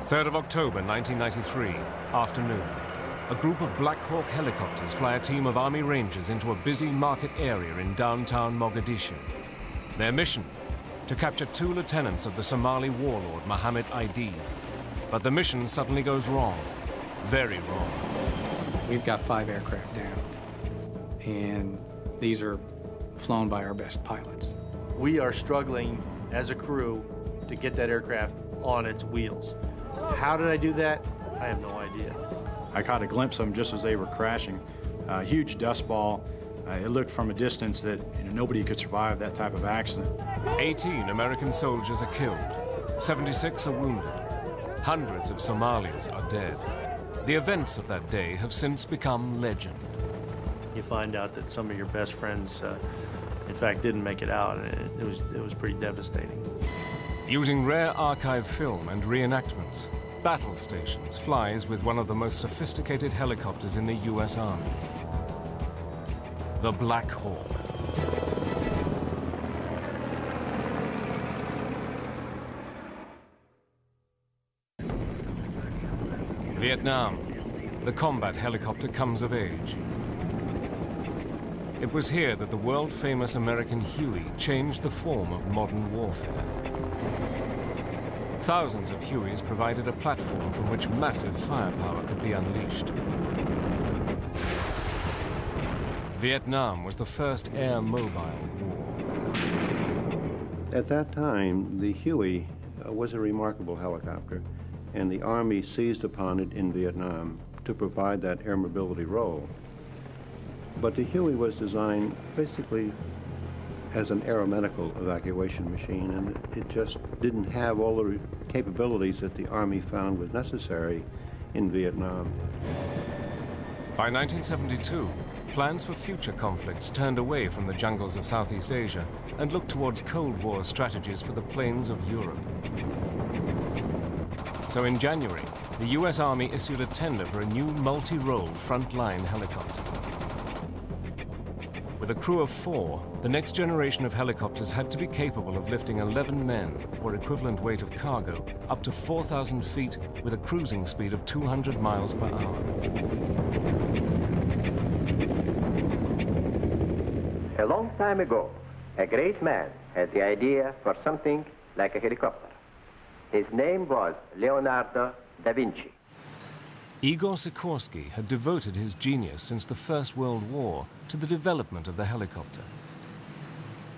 3rd of October 1993, afternoon. A group of Black Hawk helicopters fly a team of Army Rangers into a busy market area in downtown Mogadishu. Their mission? To capture 2 lieutenants of the Somali warlord Mohammed Aidid. But the mission suddenly goes wrong. Very wrong. We've got 5 aircraft down, and these are flown by our best pilots. We are struggling as a crew to get that aircraft on its wheels. How did I do that? I have no idea. I caught a glimpse of them just as they were crashing. A huge dust ball. It looked from a distance that nobody could survive that type of accident. 18 American soldiers are killed. 76 are wounded. Hundreds of Somalis are dead. The events of that day have since become legend. You find out that some of your best friends, in fact, didn't make it out, and it was pretty devastating. Using rare archive film and reenactments, Battle Stations flies with one of the most sophisticated helicopters in the US Army, the Black Hawk. Vietnam. The combat helicopter comes of age. It was here that the world-famous American Huey changed the form of modern warfare. Thousands of Hueys provided a platform from which massive firepower could be unleashed. Vietnam was the first air-mobile war. At that time, the Huey was a remarkable helicopter, and the Army seized upon it in Vietnam to provide that air mobility role. But the Huey was designed basically as an aeromedical evacuation machine, and it just didn't have all the capabilities that the Army found was necessary in Vietnam. By 1972, plans for future conflicts turned away from the jungles of Southeast Asia and looked towards Cold War strategies for the plains of Europe. So in January, the US Army issued a tender for a new multi-role frontline helicopter. With a crew of 4, the next generation of helicopters had to be capable of lifting 11 men, or equivalent weight of cargo, up to 4,000 feet with a cruising speed of 200 miles per hour. A long time ago, a great man had the idea for something like a helicopter. His name was Leonardo da Vinci. Igor Sikorsky had devoted his genius since the First World War to the development of the helicopter.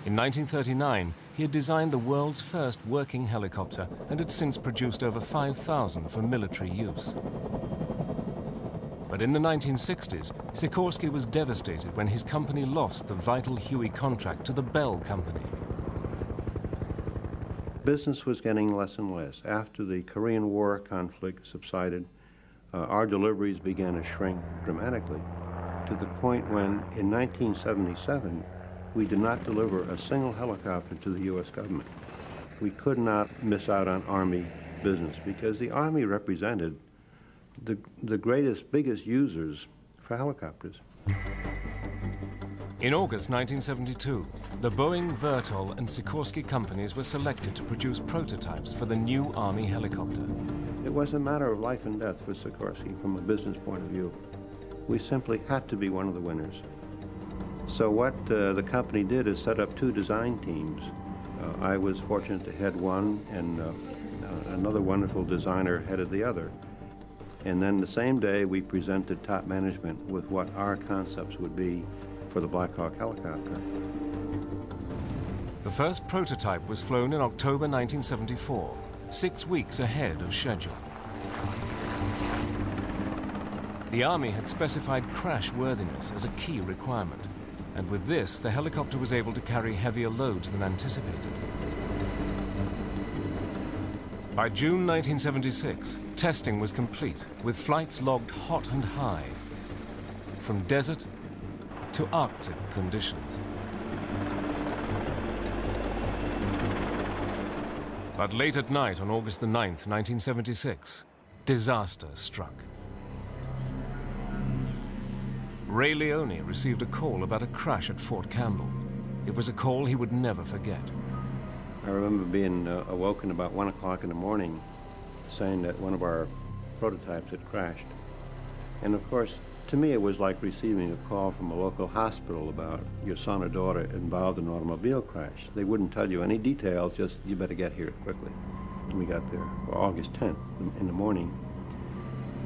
In 1939, he had designed the world's first working helicopter and had since produced over 5,000 for military use. But in the 1960s, Sikorsky was devastated when his company lost the vital Huey contract to the Bell Company. Business was getting less and less. After the Korean War conflict subsided, our deliveries began to shrink dramatically, to the point when, in 1977, we did not deliver a single helicopter to the U.S. government. We could not miss out on Army business because the Army represented the greatest, biggest users for helicopters. In August 1972, the Boeing, Vertol, and Sikorsky companies were selected to produce prototypes for the new Army helicopter. It was a matter of life and death for Sikorsky from a business point of view. We simply had to be one of the winners. So what the company did is set up 2 design teams. I was fortunate to head one, and another wonderful designer headed the other. And then the same day, we presented top management with what our concepts would be for the Black Hawk helicopter. The first prototype was flown in October 1974, 6 weeks ahead of schedule. The Army had specified crash worthiness as a key requirement, and with this, the helicopter was able to carry heavier loads than anticipated. By June 1976, testing was complete, with flights logged hot and high, from desert to Arctic conditions. But late at night on August the 9th, 1976, disaster struck. Ray Leone received a call about a crash at Fort Campbell. It was a call he would never forget. I remember being awoken about 1 o'clock in the morning saying that one of our prototypes had crashed. And of course, to me, it was like receiving a call from a local hospital about your son or daughter involved in an automobile crash. They wouldn't tell you any details, just you better get here quickly. And we got there August 10th in the morning.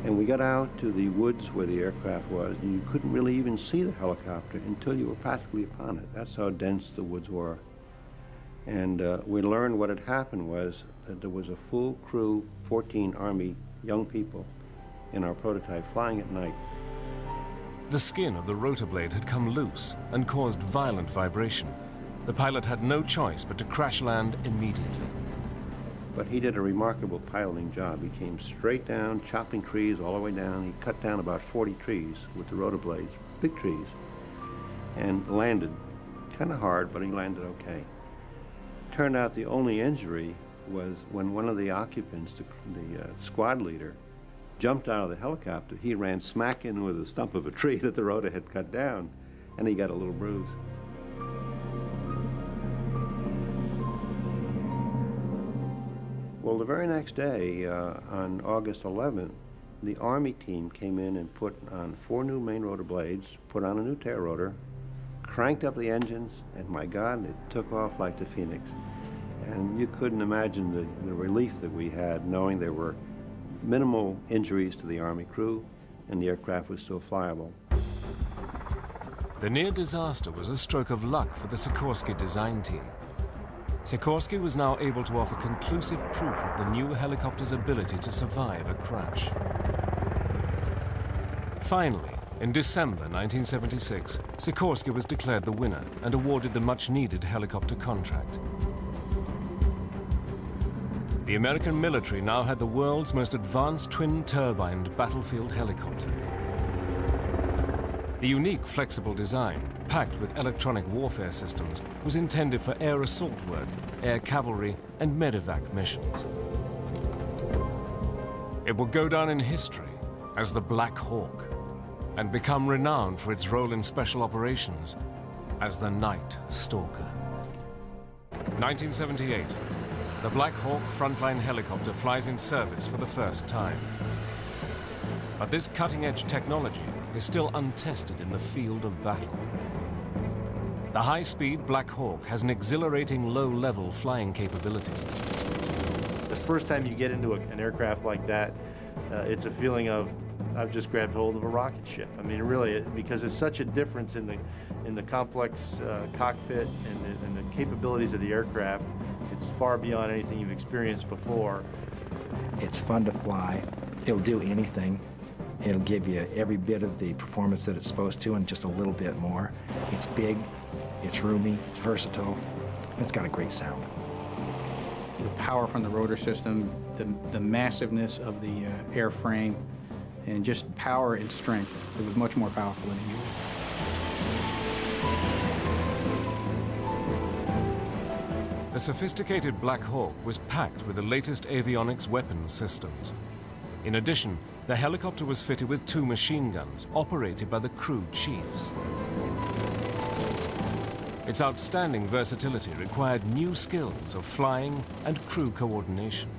And we got out to the woods where the aircraft was, and you couldn't really even see the helicopter until you were practically upon it. That's how dense the woods were. And we learned what had happened was that there was a full crew, 14 Army young people in our prototype flying at night. The skin of the rotor blade had come loose and caused violent vibration. The pilot had no choice but to crash land immediately. But he did a remarkable piloting job. He came straight down, chopping trees all the way down. He cut down about 40 trees with the rotor blades, big trees, and landed kind of hard, but he landed okay. Turned out the only injury was when one of the occupants, the squad leader, jumped out of the helicopter. He ran smack in with a stump of a tree that the rotor had cut down, and he got a little bruise. Well, the very next day, on August 11th, the Army team came in and put on 4 new main rotor blades, put on a new tail rotor, cranked up the engines, and my God, it took off like the Phoenix. And you couldn't imagine the relief that we had knowing there were minimal injuries to the Army crew and the aircraft was still flyable. The near disaster was a stroke of luck for the Sikorsky design team. Sikorsky was now able to offer conclusive proof of the new helicopter's ability to survive a crash. Finally, in December 1976, Sikorsky was declared the winner and awarded the much-needed helicopter contract. The American military now had the world's most advanced twin-turbined battlefield helicopter. The unique flexible design, packed with electronic warfare systems, was intended for air assault work, air cavalry, and medevac missions. It would go down in history as the Black Hawk and become renowned for its role in special operations as the Night Stalker. 1978, the Black Hawk frontline helicopter flies in service for the first time. But this cutting-edge technology is still untested in the field of battle. The high-speed Black Hawk has an exhilarating low-level flying capability. The first time you get into an aircraft like that, it's a feeling of, I've just grabbed hold of a rocket ship. I mean, really, because it's such a difference in the complex cockpit and the capabilities of the aircraft. It's far beyond anything you've experienced before. It's fun to fly. It'll do anything. It'll give you every bit of the performance that it's supposed to and just a little bit more. It's big, it's roomy, it's versatile, and it's got a great sound. The power from the rotor system, the massiveness of the airframe, and just power and strength. It was much more powerful than a U. The sophisticated Black Hawk was packed with the latest avionics weapons systems. In addition, the helicopter was fitted with 2 machine guns operated by the crew chiefs. Its outstanding versatility required new skills of flying and crew coordination.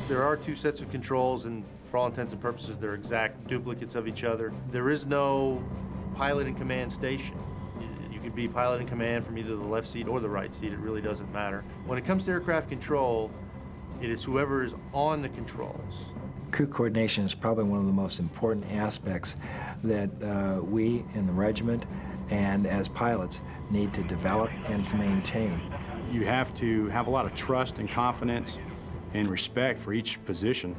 There are 2 sets of controls, and for all intents and purposes, they're exact duplicates of each other. There is no pilot and command station. You could be pilot and command from either the left seat or the right seat. It really doesn't matter. When it comes to aircraft control, it is whoever is on the controls. Crew coordination is probably one of the most important aspects that we in the regiment and as pilots need to develop and to maintain. You have to have a lot of trust and confidence and respect for each position.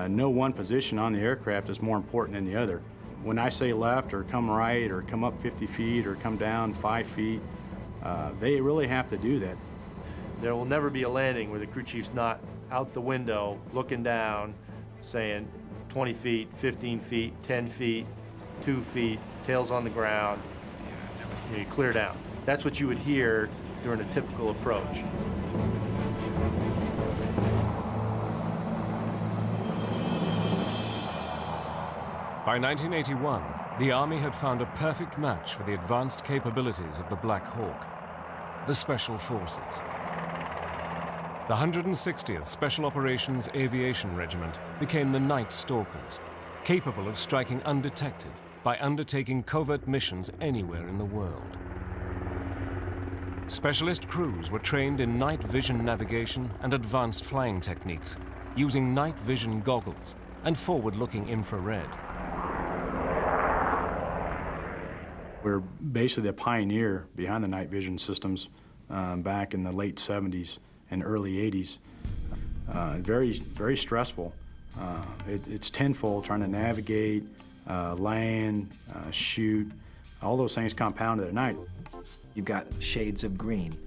No one position on the aircraft is more important than the other. When I say left or come right or come up 50 feet or come down 5 feet, they really have to do that. There will never be a landing where the crew chief's not out the window looking down saying 20 feet, 15 feet, 10 feet, 2 feet, tails on the ground, you clear down. That's what you would hear during a typical approach. By 1981, the Army had found a perfect match for the advanced capabilities of the Black Hawk, the Special Forces. The 160th Special Operations Aviation Regiment became the Night Stalkers, capable of striking undetected by undertaking covert missions anywhere in the world. Specialist crews were trained in night vision navigation and advanced flying techniques, using night vision goggles and forward-looking infrared. We're basically the pioneer behind the night vision systems back in the late 70s and early 80s. Very stressful. It's tenfold trying to navigate, land, shoot, all those things compounded at night. You've got shades of green,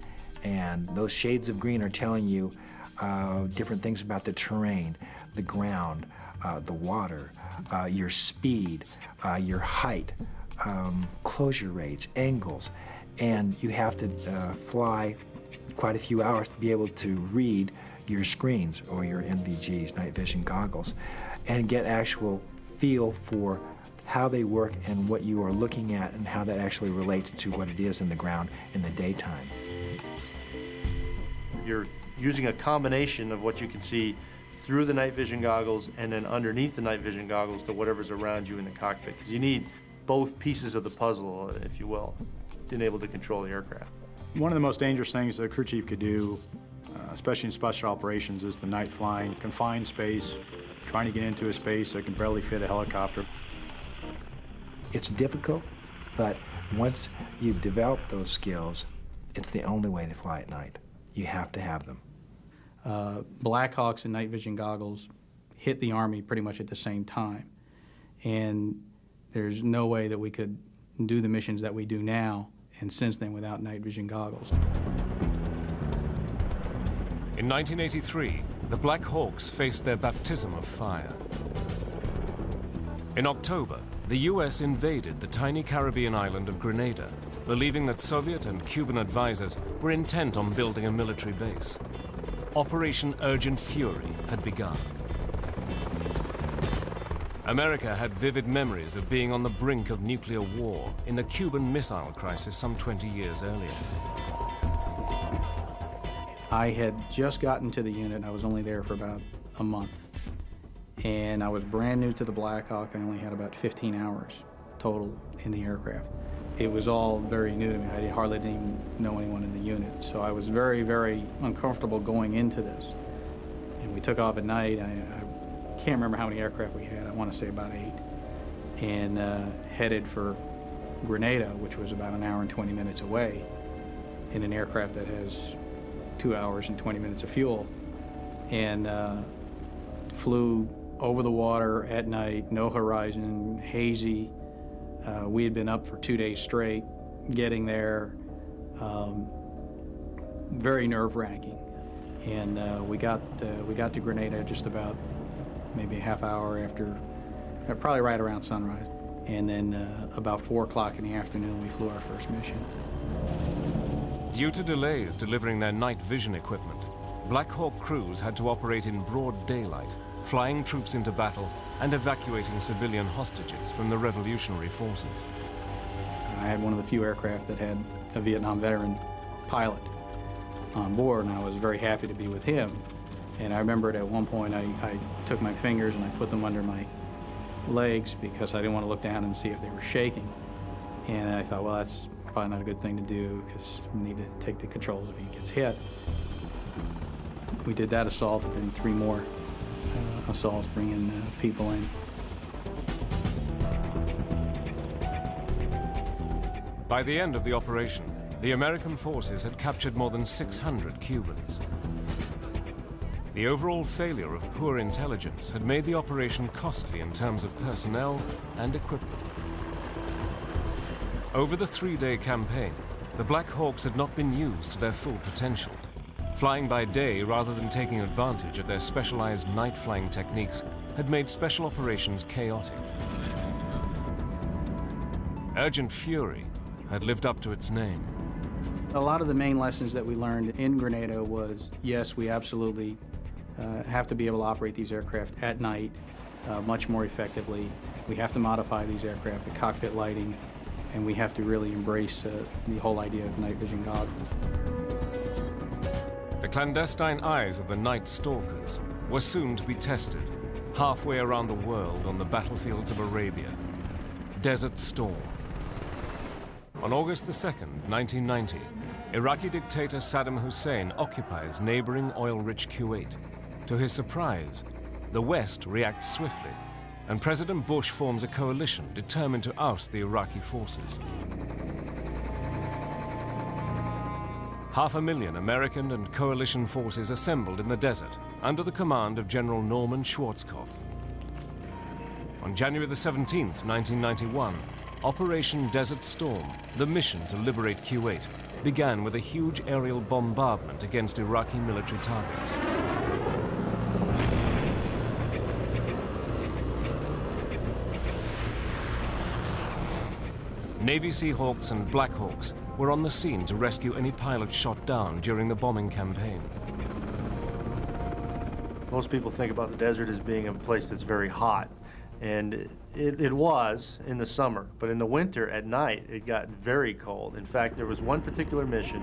and those shades of green are telling you different things about the terrain, the ground, the water, your speed, your height, closure rates, angles, and you have to fly quite a few hours to be able to read your screens or your NVGs, night vision goggles, and get actual feel for how they work and what you are looking at and how that actually relates to what it is in the ground in the daytime. You're using a combination of what you can see through the night vision goggles and then underneath the night vision goggles to whatever's around you in the cockpit, because you need both pieces of the puzzle, if you will, to be able to control the aircraft. One of the most dangerous things that a crew chief could do, especially in special operations, is the night flying, confined space, trying to get into a space that can barely fit a helicopter. It's difficult, but once you've developed those skills, it's the only way to fly at night. You have to have them. Blackhawks and night vision goggles hit the Army pretty much at the same time. And there's no way that we could do the missions that we do now and since then without night vision goggles. In 1983, the Black Hawks faced their baptism of fire. In October, the US invaded the tiny Caribbean island of Grenada, believing that Soviet and Cuban advisors were intent on building a military base. Operation Urgent Fury had begun. America had vivid memories of being on the brink of nuclear war in the Cuban Missile Crisis some 20 years earlier. I had just gotten to the unit. I was only there for about a month. And I was brand new to the Black Hawk. I only had about 15 hours total in the aircraft. It was all very new to me. I hardly didn't even know anyone in the unit. So I was very, very uncomfortable going into this. And we took off at night. I can't remember how many aircraft we had. I want to say about 8. And headed for Grenada, which was about an hour and 20 minutes away, in an aircraft that has 2 hours and 20 minutes of fuel. And flew over the water at night, no horizon, hazy. We had been up for 2 days straight, getting there, very nerve-wracking. And we got to Grenada just about maybe a half hour after, probably right around sunrise. And then about 4 o'clock in the afternoon, we flew our first mission. Due to delays delivering their night vision equipment, Black Hawk crews had to operate in broad daylight, flying troops into battle and evacuating civilian hostages from the revolutionary forces. I had one of the few aircraft that had a Vietnam veteran pilot on board, and I was very happy to be with him. And I remembered at one point I took my fingers and I put them under my legs because I didn't want to look down and see if they were shaking. And I thought, well, that's probably not a good thing to do because we need to take the controls if he gets hit. We did that assault and then 3 more assaults bringing people in. By the end of the operation, the American forces had captured more than 600 Cubans. The overall failure of poor intelligence had made the operation costly in terms of personnel and equipment. Over the 3-day campaign, the Black Hawks had not been used to their full potential. Flying by day rather than taking advantage of their specialized night flying techniques had made special operations chaotic. Urgent Fury had lived up to its name. A lot of the main lessons that we learned in Grenada was, yes, we absolutely have to be able to operate these aircraft at night much more effectively. We have to modify these aircraft, the cockpit lighting, and we have to really embrace the whole idea of night vision goggles. The clandestine eyes of the night stalkers were soon to be tested, halfway around the world on the battlefields of Arabia. Desert Storm. On August 2nd, 1990, Iraqi dictator Saddam Hussein occupies neighboring oil-rich Kuwait. To his surprise, the West reacts swiftly, and President Bush forms a coalition determined to oust the Iraqi forces. 500,000 American and coalition forces assembled in the desert under the command of General Norman Schwarzkopf. On January the 17th, 1991, Operation Desert Storm, the mission to liberate Kuwait, began with a huge aerial bombardment against Iraqi military targets. Navy Seahawks and Black Hawks were on the scene to rescue any pilots shot down during the bombing campaign. Most people think about the desert as being a place that's very hot, and it was in the summer, but in the winter at night it got very cold. In fact, there was one particular mission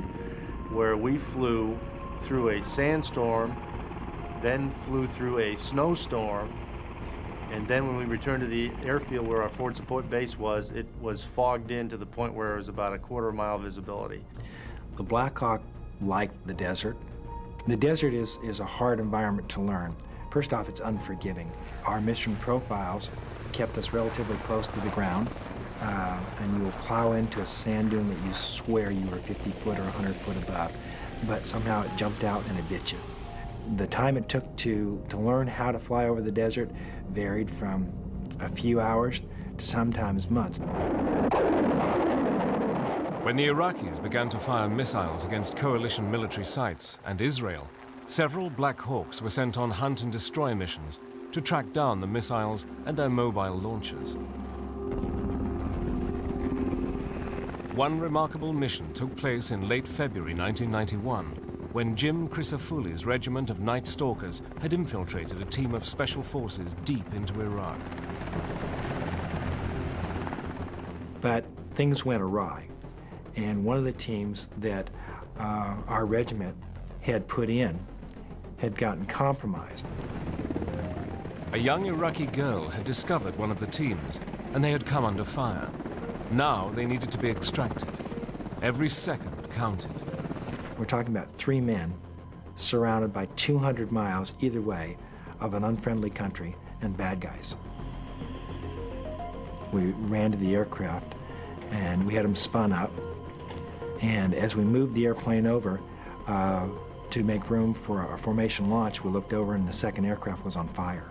where we flew through a sandstorm, then flew through a snowstorm, and then when we returned to the airfield where our forward support base was, it was fogged in to the point where it was about a quarter-mile visibility. The Black Hawk liked the desert. The desert is a hard environment to learn. First off, it's unforgiving. Our mission profiles kept us relatively close to the ground, and you will plow into a sand dune that you swear you were 50 foot or 100 foot above, but somehow it jumped out and it bit you. The time it took to learn how to fly over the desert varied from a few hours to sometimes months. When the Iraqis began to fire missiles against coalition military sites and Israel, several Black Hawks were sent on hunt and destroy missions to track down the missiles and their mobile launchers. One remarkable mission took place in late February 1991, when Jim Chrysofuli's regiment of Night Stalkers had infiltrated a team of special forces deep into Iraq. But things went awry, and one of the teams that our regiment had put in had gotten compromised. A young Iraqi girl had discovered one of the teams, and they had come under fire. Now they needed to be extracted. Every second counted. We're talking about 3 men surrounded by 200 miles either way of an unfriendly country and bad guys. We ran to the aircraft and we had them spun up. And as we moved the airplane over to make room for our formation launch, we looked over and the second aircraft was on fire.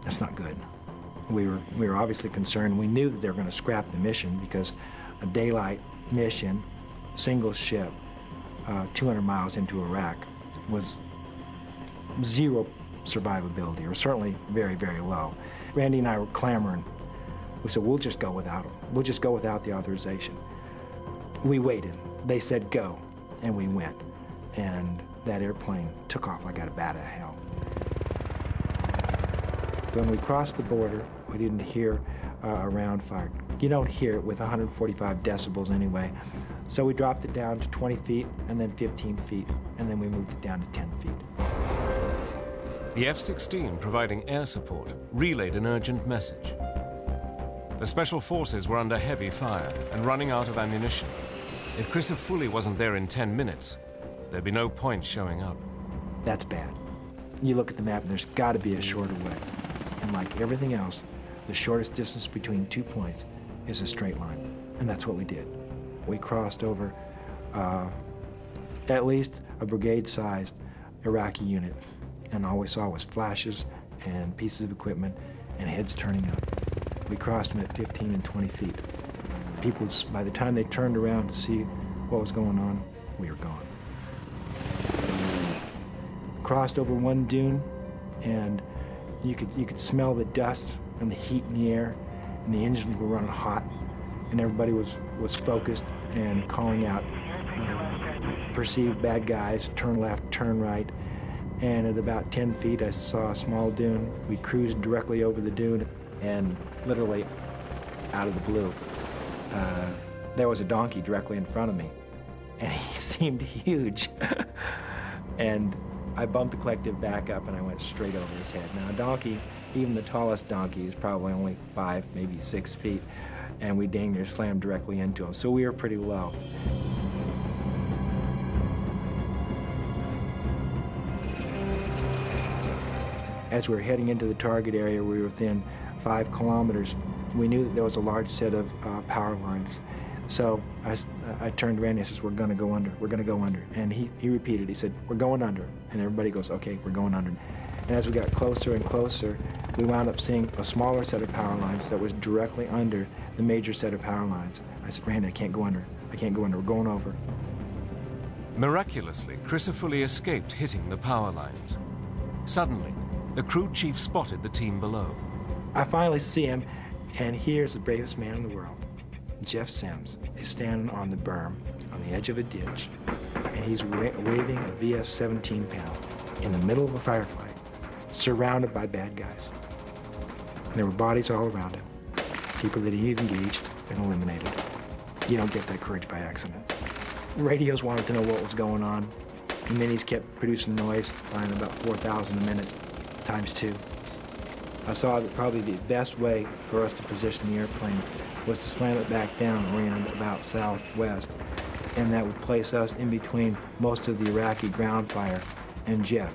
That's not good. We were obviously concerned. We knew that they were going to scrap the mission because a daylight mission, single ship, 200 miles into Iraq was zero survivability, or certainly very, very low. Randy and I were clamoring. We said, we'll just go without them. We'll just go without the authorization. We waited. They said go, and we went. And that airplane took off like out of bat out of hell. When we crossed the border, we didn't hear a round fire. You don't hear it with 145 decibels anyway. So we dropped it down to 20 feet, and then 15 feet, and then we moved it down to 10 feet. The F-16, providing air support, relayed an urgent message. The special forces were under heavy fire and running out of ammunition. If Chrysofuli wasn't there in 10 minutes, there'd be no point showing up. That's bad. You look at the map and there's got to be a shorter way. And like everything else, the shortest distance between 2 points is a straight line. And that's what we did. We crossed over at least a brigade-sized Iraqi unit. And all we saw was flashes and pieces of equipment and heads turning up. We crossed them at 15 and 20 feet. People, by the time they turned around to see what was going on, we were gone. Crossed over one dune, and you could smell the dust and the heat in the air, and the engines were running hot, and everybody was focused and calling out perceived bad guys, turn left, turn right. And at about 10 feet, I saw a small dune. We cruised directly over the dune, and literally out of the blue, there was a donkey directly in front of me, and he seemed huge. And I bumped the collective back up and I went straight over his head. Now a donkey, even the tallest donkey, is probably only 5, maybe 6 feet, and we dang near slammed directly into him. So we were pretty low. As we were heading into the target area, we were within 5 kilometers. We knew that there was a large set of power lines. So I turned around and he says, we're going to go under, we're going to go under. And he repeated, he said, we're going under. And everybody goes, okay, we're going under. And as we got closer and closer, we wound up seeing a smaller set of power lines that was directly under the major set of power lines. I said, Randy, I can't go under. I can't go under. We're going over. Miraculously, Crisafulli escaped hitting the power lines. Suddenly, the crew chief spotted the team below. I finally see him, and here's the bravest man in the world. Jeff Sims is standing on the berm on the edge of a ditch, and he's waving a VS-17 panel in the middle of a firefight, surrounded by bad guys. And there were bodies all around him, people that he had engaged and eliminated. You don't get that courage by accident. Radios wanted to know what was going on. The minis kept producing noise, flying about 4,000 a minute, times 2. I saw that probably the best way for us to position the airplane was to slam it back down, oriented about southwest, and that would place us in between most of the Iraqi ground fire and Jeff.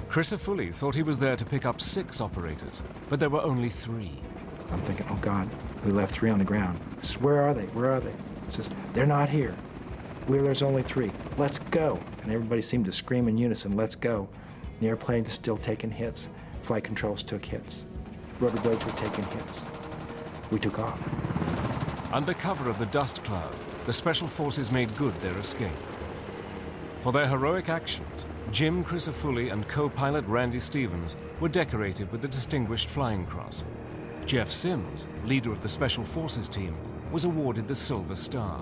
Crisafulli thought he was there to pick up 6 operators, but there were only 3. I'm thinking, oh God, we left 3 on the ground. I said, where are they? Where are they? He says, they're not here. There's only 3. Let's go. And everybody seemed to scream in unison, let's go. The airplane is still taking hits. Flight controls took hits. Rudder blades were taking hits. We took off. Under cover of the dust cloud, the Special Forces made good their escape. For their heroic actions, Jim Crisafulli and co-pilot Randy Stevens were decorated with the Distinguished Flying Cross. Jeff Sims, leader of the Special Forces team, was awarded the Silver Star.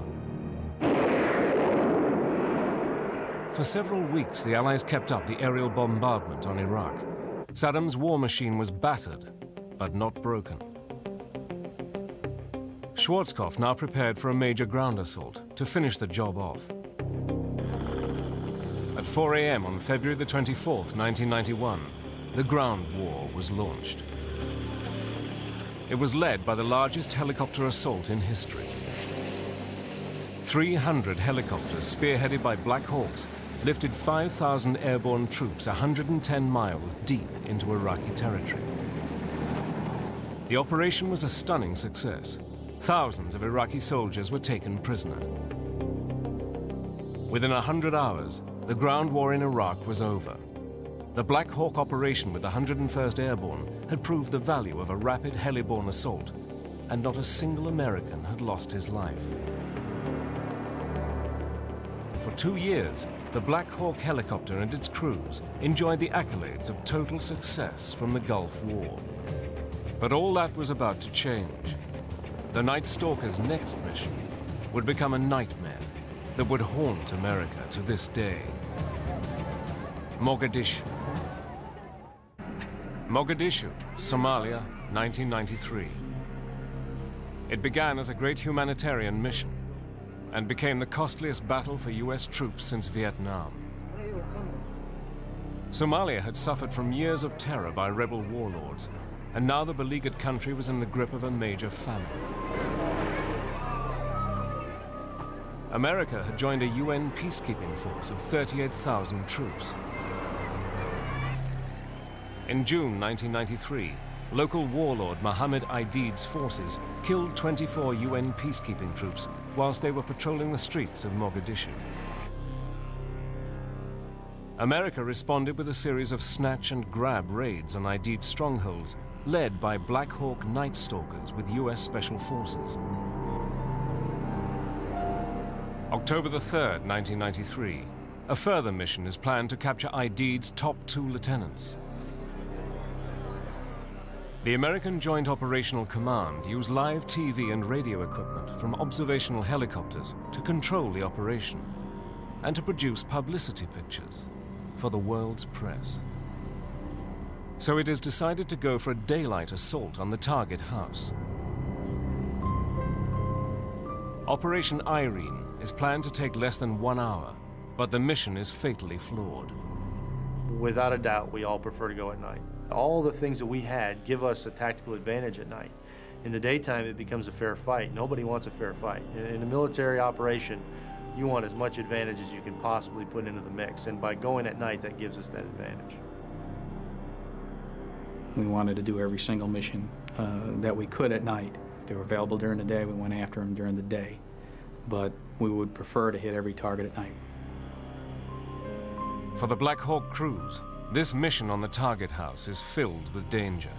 For several weeks, the Allies kept up the aerial bombardment on Iraq. Saddam's war machine was battered, but not broken. Schwarzkopf now prepared for a major ground assault to finish the job off. At 4 a.m. on February the 24th, 1991, the ground war was launched. It was led by the largest helicopter assault in history. 300 helicopters, spearheaded by Black Hawks, lifted 5,000 airborne troops 110 miles deep into Iraqi territory. The operation was a stunning success. Thousands of Iraqi soldiers were taken prisoner. Within 100 hours, the ground war in Iraq was over. The Black Hawk operation with the 101st Airborne had proved the value of a rapid heliborne assault, and not a single American had lost his life. For 2 years, the Black Hawk helicopter and its crews enjoyed the accolades of total success from the Gulf War. But all that was about to change. The Night Stalker's next mission would become a nightmare that would haunt America to this day. Mogadishu. Mogadishu, Somalia, 1993. It began as a great humanitarian mission and became the costliest battle for US troops since Vietnam. Somalia had suffered from years of terror by rebel warlords, and now the beleaguered country was in the grip of a major famine. America had joined a UN peacekeeping force of 38,000 troops. In June 1993, local warlord Mohammed Aidid's forces killed 24 UN peacekeeping troops whilst they were patrolling the streets of Mogadishu. America responded with a series of snatch and grab raids on Aidid's strongholds, led by Black Hawk Night Stalkers with US Special Forces. October the 3rd, 1993, a further mission is planned to capture Aidid's top 2 lieutenants. The American Joint Operational Command used live TV and radio equipment from observational helicopters to control the operation and to produce publicity pictures for the world's press. So it is decided to go for a daylight assault on the target house. Operation Irene is planned to take less than 1 hour, But the mission is fatally flawed. Without a doubt, we all prefer to go at night. All the things that we had give us a tactical advantage at night. In the daytime, it becomes a fair fight. Nobody wants a fair fight. In a military operation, you want as much advantage as you can possibly put into the mix, and by going at night, that gives us that advantage. We wanted to do every single mission that we could at night. If they were available during the day, we went after them during the day. But we would prefer to hit every target at night. For the Black Hawk crews, this mission on the target house is filled with danger.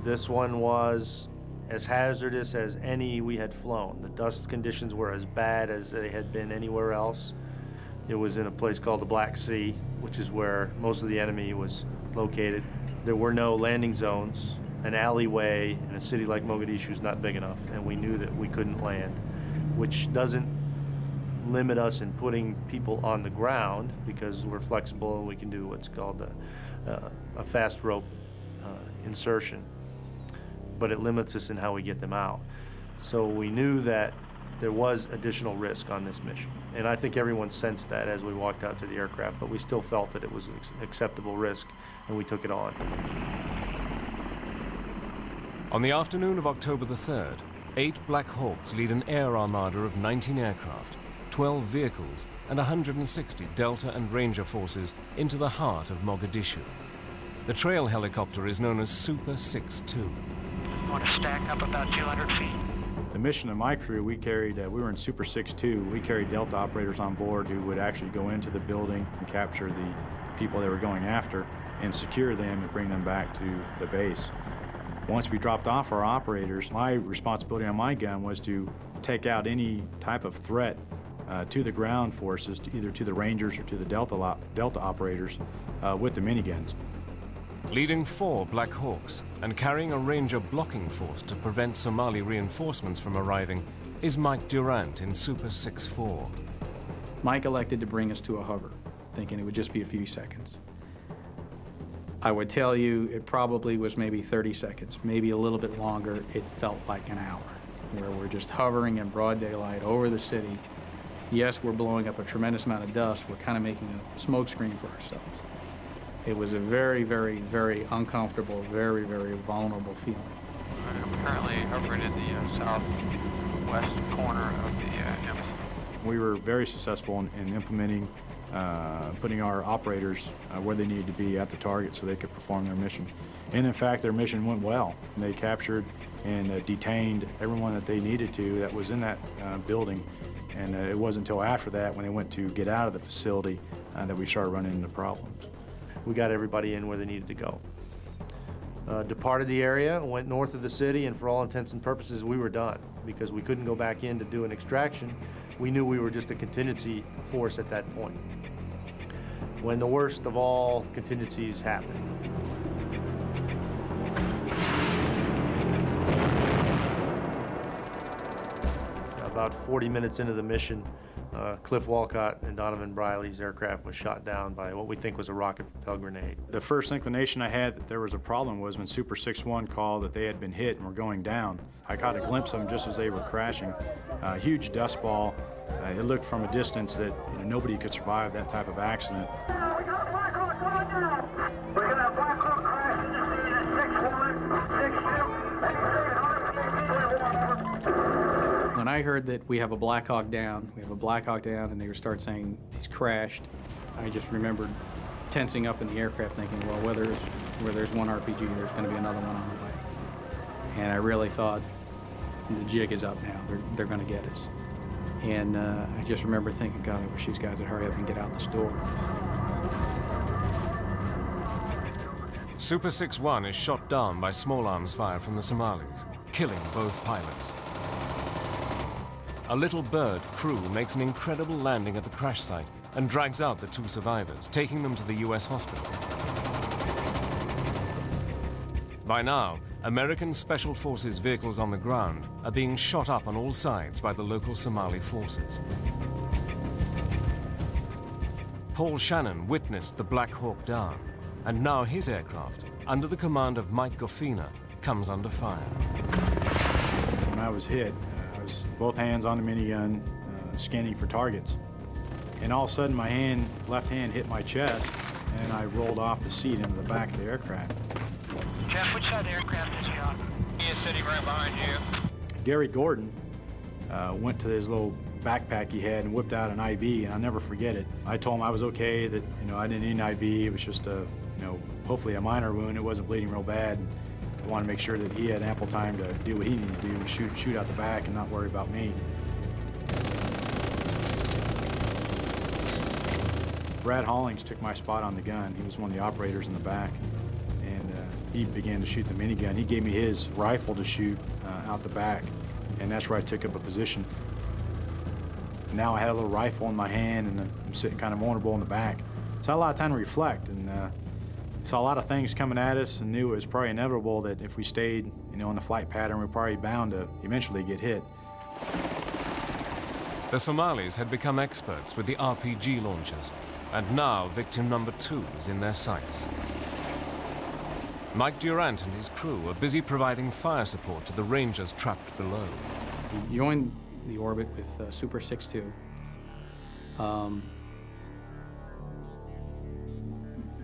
This one was as hazardous as any we had flown. The dust conditions were as bad as they had been anywhere else. It was in a place called the Black Sea, which is where most of the enemy was located. There were no landing zones. An alleyway in a city like Mogadishu is not big enough, and we knew that we couldn't land, which doesn't limit us in putting people on the ground because we're flexible and we can do what's called a fast rope insertion, but it limits us in how we get them out. So we knew that there was additional risk on this mission, and I think everyone sensed that as we walked out to the aircraft, but we still felt that it was an acceptable risk, and we took it on. On the afternoon of October the 3rd, 8 Black Hawks lead an air armada of 19 aircraft, 12 vehicles, and 160 Delta and Ranger forces into the heart of Mogadishu. The trail helicopter is known as Super 6-2. Want to stack up about 200 feet. The mission of my crew, we were in Super 6-2. We carried Delta operators on board who would actually go into the building and capture the people they were going after and secure them and bring them back to the base. Once we dropped off our operators, my responsibility on my gun was to take out any type of threat to the ground forces, either to the Rangers or to the Delta operators with the miniguns. Leading 4 Black Hawks and carrying a Ranger blocking force to prevent Somali reinforcements from arriving is Mike Durant in Super 6-4. Mike elected to bring us to a hover, thinking it would just be a few seconds. I would tell you it probably was maybe 30 seconds, maybe a little bit longer. It felt like an hour, where we're just hovering in broad daylight over the city. Yes, we're blowing up a tremendous amount of dust. We're kind of making a smoke screen for ourselves. It was a very, very, very uncomfortable, very, very vulnerable feeling. I'm currently hovering in the southwest corner of the embassy. We were very successful in implementing, putting our operators where they needed to be at the target so they could perform their mission. And in fact, their mission went well. They captured and detained everyone that they needed to that was in that building. And it wasn't until after that, when they went to get out of the facility, that we started running into problems. We got everybody in where they needed to go. Departed the area, went north of the city, and for all intents and purposes, we were done because we couldn't go back in to do an extraction. We knew we were just a contingency force at that point, when the worst of all contingencies happened. About 40 minutes into the mission, Cliff Walcott and Donovan Briley's aircraft was shot down by what we think was a rocket-propelled grenade. The first inclination I had that there was a problem was when Super 6-1 called that they had been hit and were going down. I caught a glimpse of them just as they were crashing. A huge dust ball. It looked from a distance that nobody could survive that type of accident. We got a Black Hawk coming down. We got a Black Hawk crashing the scene at 6-1, 6-2. When I heard that we have a Black Hawk down, and they would start saying he's crashed, I just remembered tensing up in the aircraft thinking, well, where there's one RPG, there's going to be another one on the way. And I really thought, the jig is up now. They're going to get us. And I just remember thinking, God, I wish these guys would hurry up and get out this door. Super 6-1 is shot down by small arms fire from the Somalis, killing both pilots. A Little Bird crew makes an incredible landing at the crash site and drags out the 2 survivors, taking them to the US hospital. By now, American Special Forces vehicles on the ground are being shot up on all sides by the local Somali forces. Paul Shannon witnessed the Black Hawk down, and now his aircraft, under the command of Mike Goffina, comes under fire. When I was hit, I was both hands on the minigun, scanning for targets. and all of a sudden my left hand hit my chest, and I rolled off the seat into the back of the aircraft. Jeff, which side of the aircraft is he on? He is sitting right behind you. Gary Gordon went to his little backpack he had and whipped out an IV, and I'll never forget it. I told him I was okay, that I didn't need an IV. It was just a, hopefully a minor wound. It wasn't bleeding real bad. I wanted to make sure that he had ample time to do what he needed to do, shoot out the back and not worry about me. Brad Hollings took my spot on the gun. He was one of the operators in the back, and he began to shoot the minigun. He gave me his rifle to shoot out the back, and that's where I took up a position. Now I had a little rifle in my hand, and I'm sitting kind of vulnerable in the back. So I had a lot of time to reflect, and saw a lot of things coming at us, and knew it was probably inevitable that if we stayed, in the flight pattern, we're probably bound to eventually get hit. The Somalis had become experts with the RPG launchers, and now victim number 2 is in their sights. Mike Durant and his crew are busy providing fire support to the Rangers trapped below. We joined the orbit with Super 6-2.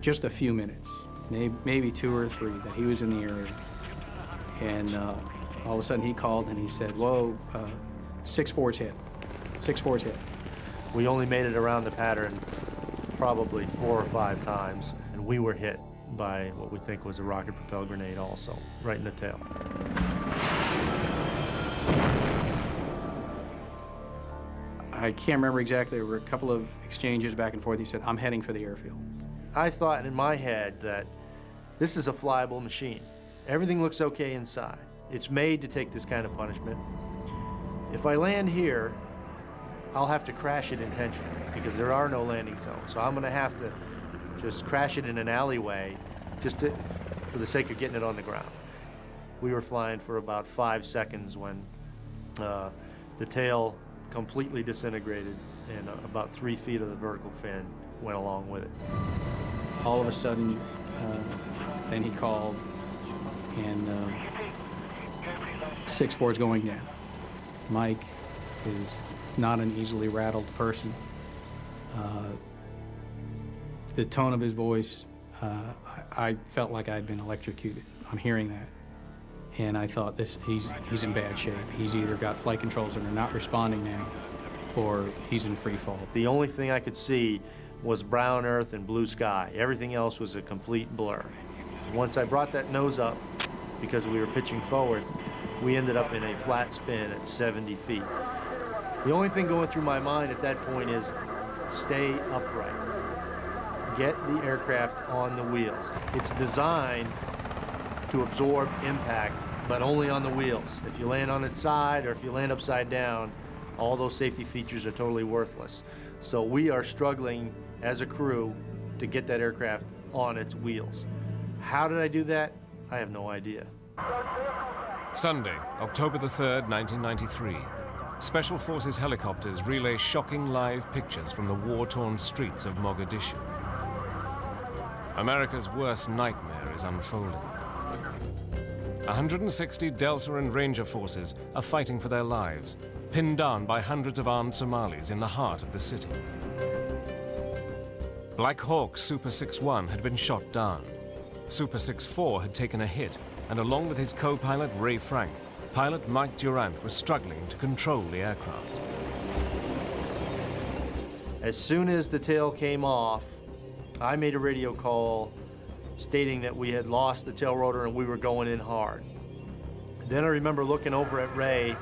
Just a few minutes, maybe 2 or 3, that he was in the area. And all of a sudden he called and he said, whoa, 6-4's hit. 6-4's hit. We only made it around the pattern probably 4 or 5 times, and we were hit by what we think was a rocket-propelled grenade also, right in the tail. I can't remember exactly. There were a couple of exchanges back and forth. He said, I'm heading for the airfield. I thought in my head that this is a flyable machine. Everything looks okay inside. It's made to take this kind of punishment. If I land here, I'll have to crash it intentionally because there are no landing zones. So I'm going to have to just crash it in an alleyway for the sake of getting it on the ground. We were flying for about 5 seconds when the tail completely disintegrated and about 3 feet of the vertical fin went along with it. All of a sudden, then he called, and 6-4 is going down. Mike is not an easily rattled person. The tone of his voice, I felt like I'd been electrocuted on hearing that. And I thought, he's in bad shape. He's either got flight controls that are not responding now, or he's in free fall. The only thing I could see was brown earth and blue sky. Everything else was a complete blur. Once I brought that nose up, because we were pitching forward, we ended up in a flat spin at 70 feet. The only thing going through my mind at that point is stay upright. Get the aircraft on the wheels. It's designed to absorb impact, but only on the wheels. If you land on its side or if you land upside down, all those safety features are totally worthless. So we are struggling as a crew to get that aircraft on its wheels. How did I do that? I have no idea. Sunday, October the 3rd, 1993. Special Forces helicopters relay shocking live pictures from the war-torn streets of Mogadishu. America's worst nightmare is unfolding. 160 Delta and Ranger forces are fighting for their lives, pinned down by hundreds of armed Somalis in the heart of the city. Black Hawk Super 6-1 had been shot down. Super 6-4 had taken a hit, and along with his co-pilot Ray Frank, pilot Mike Durant was struggling to control the aircraft. As soon as the tail came off, I made a radio call stating that we had lost the tail rotor and we were going in hard. Then I remember looking over at Ray,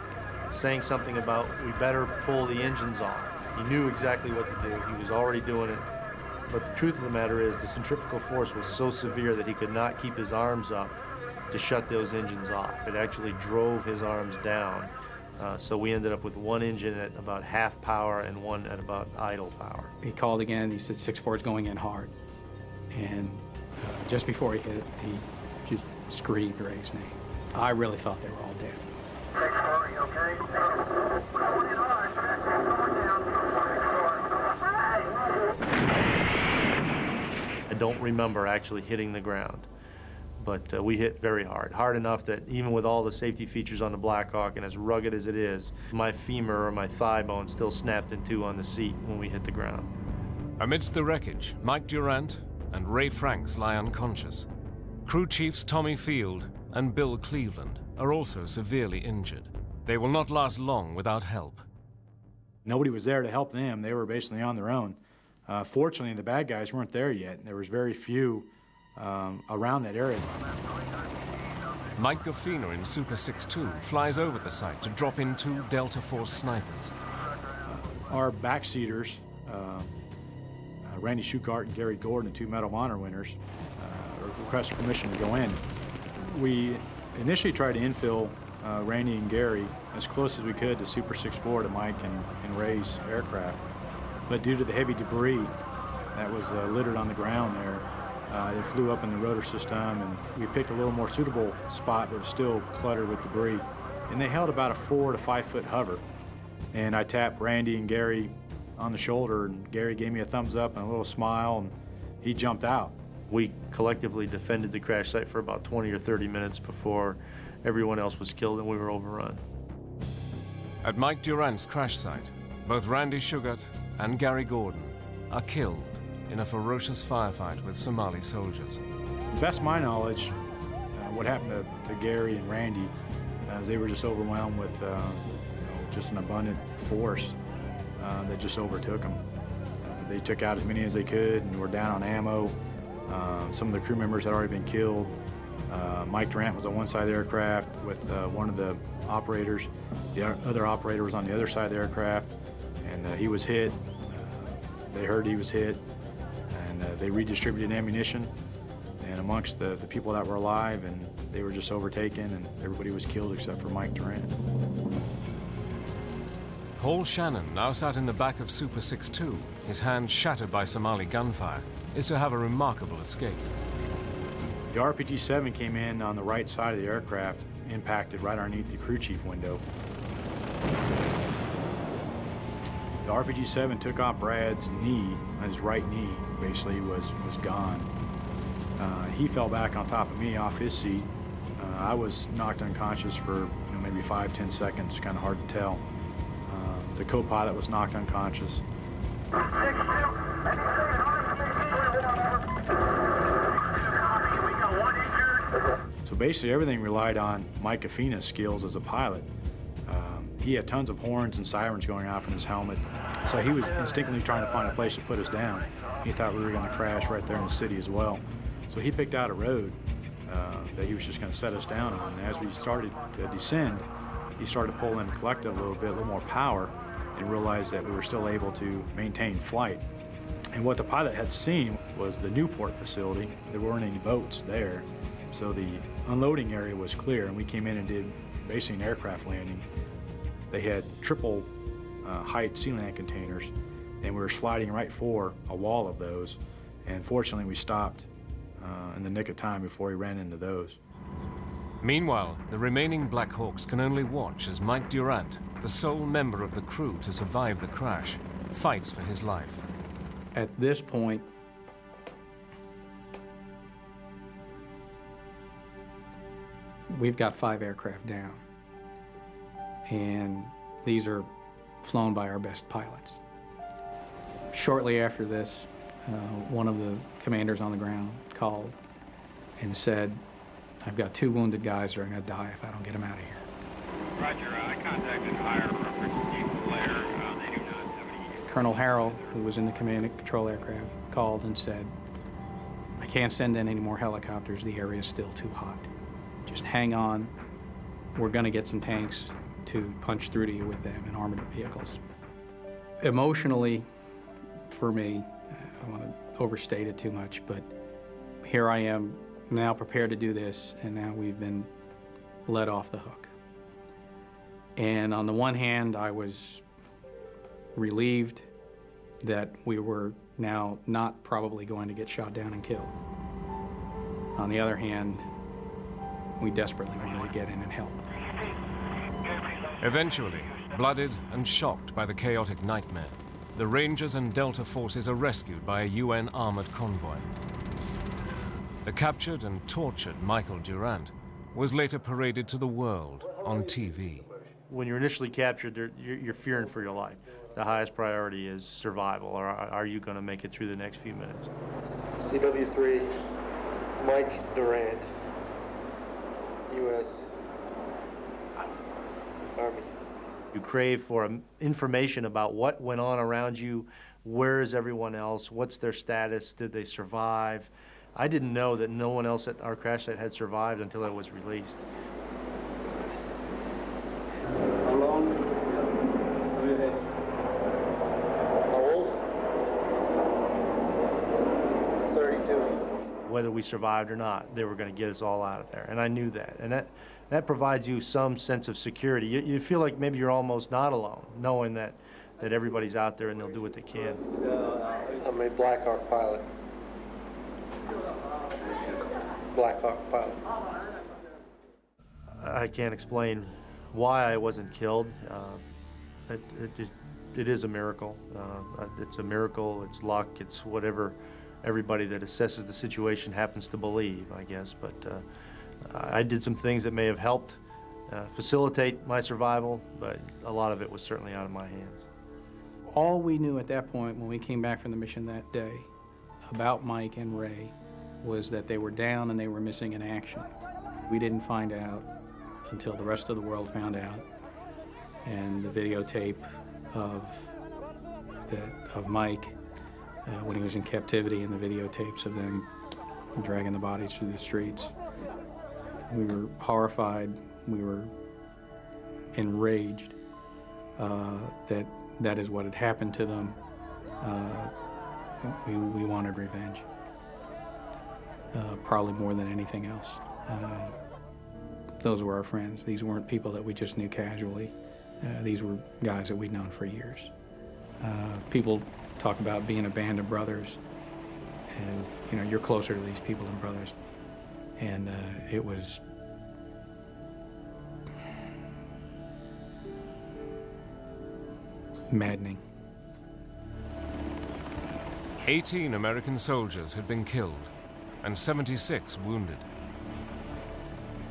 saying something about we better pull the engines off. He knew exactly what to do. He was already doing it. But the truth of the matter is the centrifugal force was so severe that he could not keep his arms up to shut those engines off. It actually drove his arms down. So we ended up with one engine at about half power and one at about idle power. He called again. He said 6-4 is going in hard. And just before he hit it, he just screamed Ray's name. I really thought they were all dead. 6-4, you okay? Going in hard. Going down. 6-4. I don't remember actually hitting the ground, But we hit very hard, hard enough that even with all the safety features on the Black Hawk and as rugged as it is, my femur or my thigh bone still snapped in two on the seat when we hit the ground. Amidst the wreckage, Mike Durant and Ray Franks lie unconscious. Crew chiefs Tommy Field and Bill Cleveland are also severely injured. They will not last long without help. Nobody was there to help them. They were basically on their own. Fortunately, the bad guys weren't there yet. There was very few around that area. Mike Gaffina in Super 6-2 flies over the site to drop in 2 Delta Force snipers. Our backseaters, Randy Shukart and Gary Gordon, the 2 Medal of Honor winners, requested permission to go in. We initially tried to infill Randy and Gary as close as we could to Super 6-4 to Mike and Ray's aircraft. But due to the heavy debris that was littered on the ground there, it flew up in the rotor system, and we picked a little more suitable spot, but it was still cluttered with debris. And they held about a 4 to 5 foot hover. And I tapped Randy and Gary on the shoulder, and Gary gave me a thumbs up and a little smile, and he jumped out. We collectively defended the crash site for about 20 or 30 minutes before everyone else was killed and we were overrun. At Mike Durant's crash site, both Randy Shugart and Gary Gordon are killed in a ferocious firefight with Somali soldiers. To the best of my knowledge, what happened to Gary and Randy is they were just overwhelmed with just an abundant force that just overtook them. They took out as many as they could and were down on ammo. Some of the crew members had already been killed. Mike Durant was on one side of the aircraft with one of the operators. The other operator was on the other side of the aircraft, and he was hit. They heard he was hit, and they redistributed ammunition and amongst the people that were alive, and they were just overtaken, and everybody was killed except for Mike Durant. Paul Shannon, now sat in the back of Super 6-2, his hand shattered by Somali gunfire, is to have a remarkable escape. The RPG-7 came in on the right side of the aircraft, impacted right underneath the crew chief window. The RPG-7 took off Brad's knee, his right knee basically was gone. He fell back on top of me off his seat. I was knocked unconscious for maybe 5-10 seconds, kind of hard to tell. The co-pilot was knocked unconscious. So basically everything relied on Mike Gaffina's skills as a pilot. He had tons of horns and sirens going off in his helmet, so he was instinctively trying to find a place to put us down. He thought we were going to crash right there in the city as well. So he picked out a road that he was just going to set us down on. And as we started to descend, he started to pull in collective a little more power, and realized that we were still able to maintain flight. And what the pilot had seen was the Newport facility. There weren't any boats there, so the unloading area was clear, and we came in and did basically an aircraft landing. They had triple height sealant containers, and we were sliding right for a wall of those, and fortunately we stopped in the nick of time before we ran into those. Meanwhile, the remaining Black Hawks can only watch as Mike Durant, the sole member of the crew to survive the crash, fights for his life. At this point, we've got 5 aircraft down, and these are flown by our best pilots. Shortly after this, one of the commanders on the ground called and said, "I've got 2 wounded guys that are going to die if I don't get them out of here." Roger, I contacted higher reference Chief Blair. They do not have any... Colonel Harrell, who was in the command and control aircraft, called and said, "I can't send in any more helicopters. The area is still too hot. Just hang on. We're going to get some tanks to punch through to you with them in armored vehicles." Emotionally, for me, I don't want to overstate it too much, but here I am now prepared to do this, and now we've been let off the hook. And on the one hand, I was relieved that we were now not probably going to get shot down and killed. On the other hand, we desperately wanted to get in and help. Eventually, blooded and shocked by the chaotic nightmare, the Rangers and Delta forces are rescued by a UN armored convoy. The captured and tortured Michael Durant was later paraded to the world on TV. When you're initially captured, you're fearing for your life. The highest priority is survival, or are you going to make it through the next few minutes? CW3, Mike Durant, U.S. Army. You crave for information about what went on around you, where is everyone else, what's their status, did they survive? I didn't know that no one else at our crash site had survived until I was released. How long? How old? 32. Whether we survived or not, they were going to get us all out of there, and I knew that. And that provides you some sense of security. You feel like maybe you're almost not alone, knowing that everybody's out there and they'll do what they can. I'm a Black Hawk pilot. Black Hawk pilot. I can't explain why I wasn't killed. It is a miracle. It's a miracle, it's luck, it's whatever everybody that assesses the situation happens to believe, I guess. But I did some things that may have helped facilitate my survival, but a lot of it was certainly out of my hands. All we knew at that point when we came back from the mission that day about Mike and Ray was that they were down and they were missing in action. We didn't find out until the rest of the world found out, and the videotape of Mike when he was in captivity, and the videotapes of them dragging the bodies through the streets. We were horrified, we were enraged that is what had happened to them. We wanted revenge, probably more than anything else. Those were our friends. These weren't people that we just knew casually. These were guys that we'd known for years. People talk about being a band of brothers, and you're closer to these people than brothers. And it was maddening. 18 American soldiers had been killed and 76 wounded.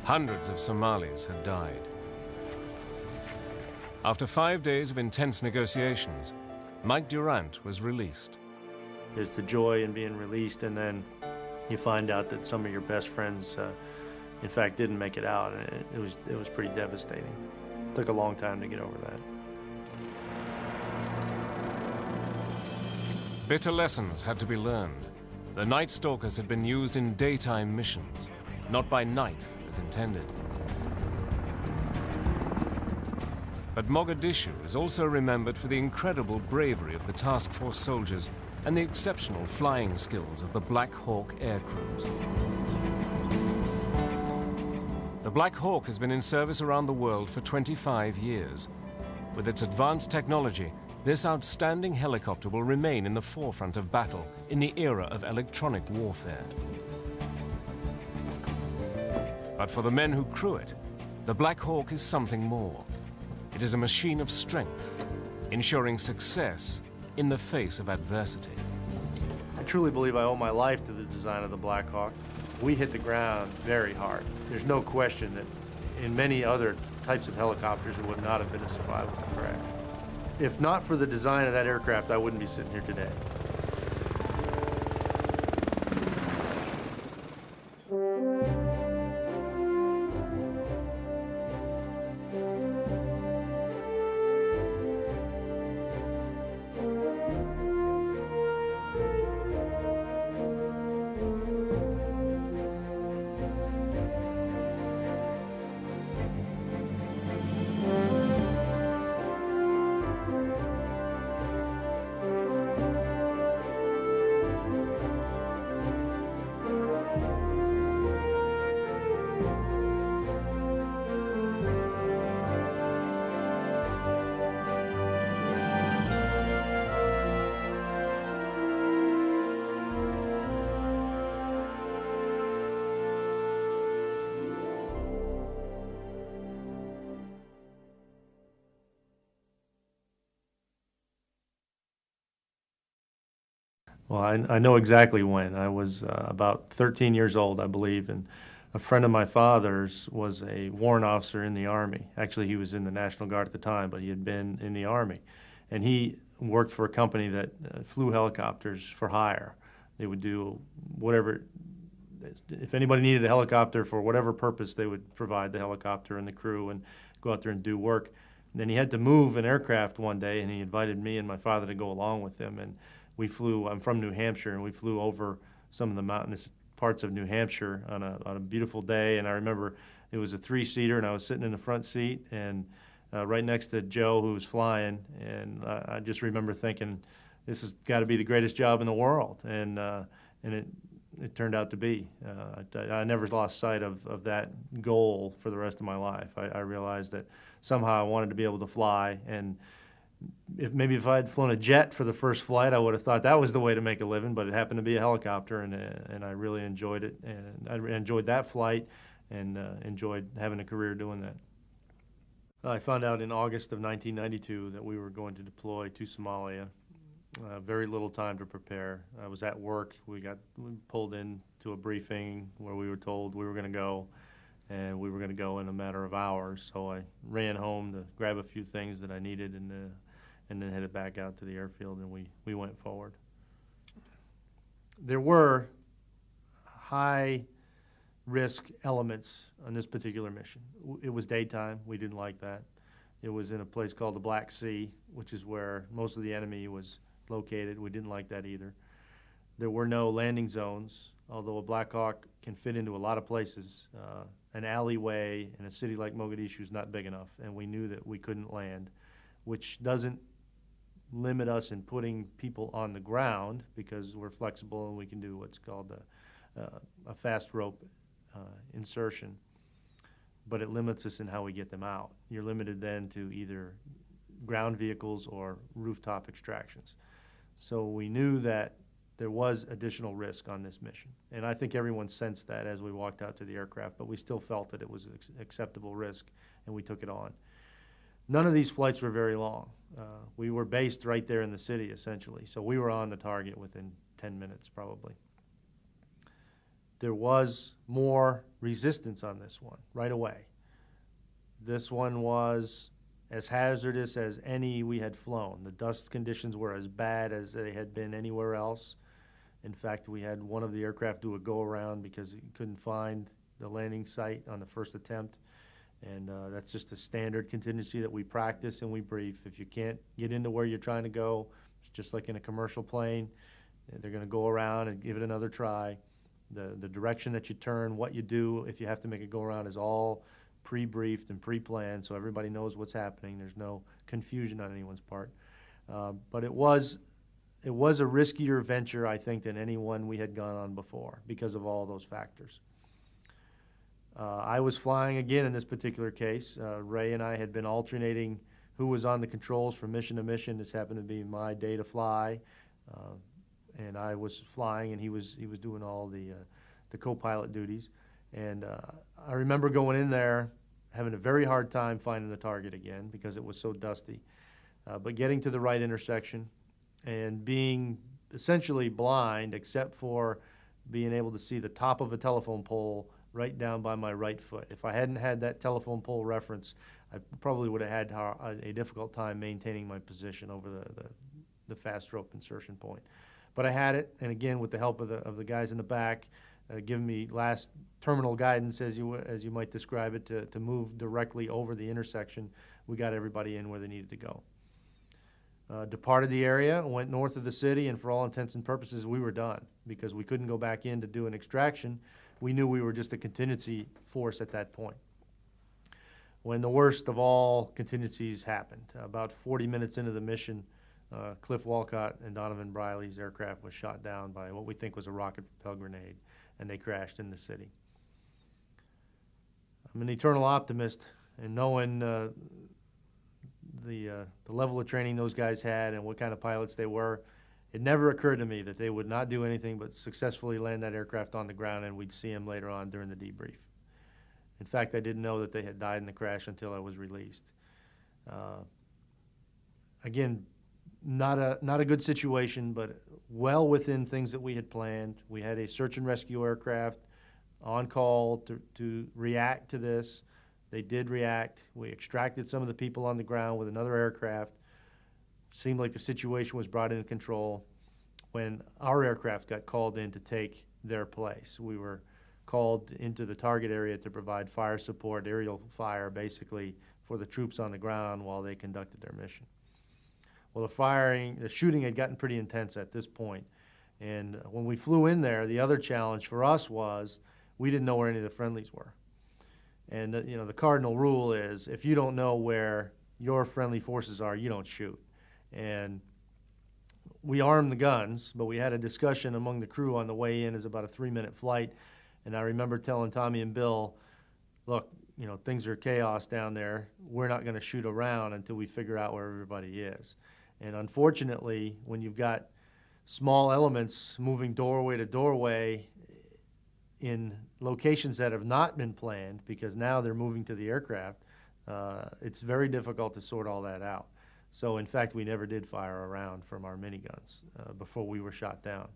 Hundreds of Somalis had died. After 5 days of intense negotiations, Mike Durant was released. There's the joy in being released, and then you find out that some of your best friends, in fact, didn't make it out, and it was pretty devastating. It took a long time to get over that. Bitter lessons had to be learned. The Night Stalkers had been used in daytime missions, not by night as intended. But Mogadishu is also remembered for the incredible bravery of the task force soldiers and the exceptional flying skills of the Black Hawk aircrews. The Black Hawk has been in service around the world for 25 years. With its advanced technology, this outstanding helicopter will remain in the forefront of battle in the era of electronic warfare. But for the men who crew it, the Black Hawk is something more. It is a machine of strength, ensuring success in the face of adversity. I truly believe I owe my life to the design of the Black Hawk. We hit the ground very hard. There's no question that in many other types of helicopters, it would not have been a survivable crash. If not for the design of that aircraft, I wouldn't be sitting here today. Well, I know exactly when. I was about 13 years old, I believe, and a friend of my father's was a warrant officer in the Army. Actually, he was in the National Guard at the time, but he had been in the Army. And he worked for a company that flew helicopters for hire. They would do whatever, if anybody needed a helicopter for whatever purpose, they would provide the helicopter and the crew and go out there and do work. And then he had to move an aircraft one day, and he invited me and my father to go along with him. And we flew, I'm from New Hampshire, and we flew over some of the mountainous parts of New Hampshire on a beautiful day. And I remember it was a three-seater, and I was sitting in the front seat, and right next to Joe, who was flying. And I just remember thinking, this has got to be the greatest job in the world. And it turned out to be. I never lost sight of that goal for the rest of my life. I realized that somehow I wanted to be able to fly, and if I had flown a jet for the first flight, I would have thought that was the way to make a living, but it happened to be a helicopter, and I really enjoyed it, and I enjoyed that flight, and enjoyed having a career doing that. I found out in August of 1992 that we were going to deploy to Somalia. Very little time to prepare. I was at work. We pulled into a briefing where we were told we were going to go, and we were going to go in a matter of hours. So I ran home to grab a few things that I needed, and then headed back out to the airfield, and we went forward. There were high-risk elements on this particular mission. It was daytime. We didn't like that. It was in a place called the Black Sea, which is where most of the enemy was located. We didn't like that either. There were no landing zones, although a Black Hawk can fit into a lot of places. An alleyway in a city like Mogadishu is not big enough, and we knew that we couldn't land, which doesn't limit us in putting people on the ground, because we're flexible and we can do what's called a fast rope insertion, but it limits us in how we get them out. You're limited then to either ground vehicles or rooftop extractions. So we knew that there was additional risk on this mission, and I think everyone sensed that as we walked out to the aircraft, but we still felt that it was an acceptable risk, and we took it on. None of these flights were very long. We were based right there in the city, essentially, so we were on the target within 10 minutes, probably. There was more resistance on this one right away. This one was as hazardous as any we had flown. The dust conditions were as bad as they had been anywhere else. In fact, we had one of the aircraft do a go-around because it couldn't find the landing site on the first attempt. And that's just a standard contingency that we practice and we brief. If you can't get into where you're trying to go, it's just like in a commercial plane. They're going to go around and give it another try. The direction that you turn, what you do, if you have to make a go-around, is all pre-briefed and pre-planned, so everybody knows what's happening. There's no confusion on anyone's part. But it was a riskier venture, I think, than any one we had gone on before because of all those factors. I was flying again in this particular case. Ray and I had been alternating who was on the controls from mission to mission. This happened to be my day to fly, and I was flying, and he was doing all the co-pilot duties. And I remember going in there, having a very hard time finding the target again because it was so dusty, but getting to the right intersection and being essentially blind except for being able to see the top of a telephone pole right down by my right foot. If I hadn't had that telephone pole reference, I probably would have had a difficult time maintaining my position over the fast rope insertion point. But I had it, and again, with the help of the guys in the back, giving me last terminal guidance, as you might describe it, to move directly over the intersection, we got everybody in where they needed to go. Departed the area, went north of the city, and for all intents and purposes, we were done because we couldn't go back in to do an extraction. We knew we were just a contingency force at that point. When the worst of all contingencies happened, about 40 minutes into the mission, Cliff Walcott and Donovan Briley's aircraft was shot down by what we think was a rocket-propelled grenade, and they crashed in the city. I'm an eternal optimist, and knowing the level of training those guys had and what kind of pilots they were, it never occurred to me that they would not do anything but successfully land that aircraft on the ground, and we'd see them later on during the debrief. In fact, I didn't know that they had died in the crash until I was released. Again, not a good situation, but well within things that we had planned. We had a search and rescue aircraft on call to react to this. They did react. We extracted some of the people on the ground with another aircraft. Seemed like the situation was brought into control when our aircraft got called in to take their place. We were called into the target area to provide fire support, aerial fire, basically, for the troops on the ground while they conducted their mission. Well, the shooting had gotten pretty intense at this point. And when we flew in there, the other challenge for us was we didn't know where any of the friendlies were. And you know, the cardinal rule is if you don't know where your friendly forces are, you don't shoot. And we armed the guns, but we had a discussion among the crew on the way in. It's about a 3-minute flight. And I remember telling Tommy and Bill, look, you know, things are chaos down there. We're not going to shoot around until we figure out where everybody is. And unfortunately, when you've got small elements moving doorway to doorway in locations that have not been planned, because now they're moving to the aircraft, it's very difficult to sort all that out. So in fact, we never did fire around from our miniguns before we were shot down.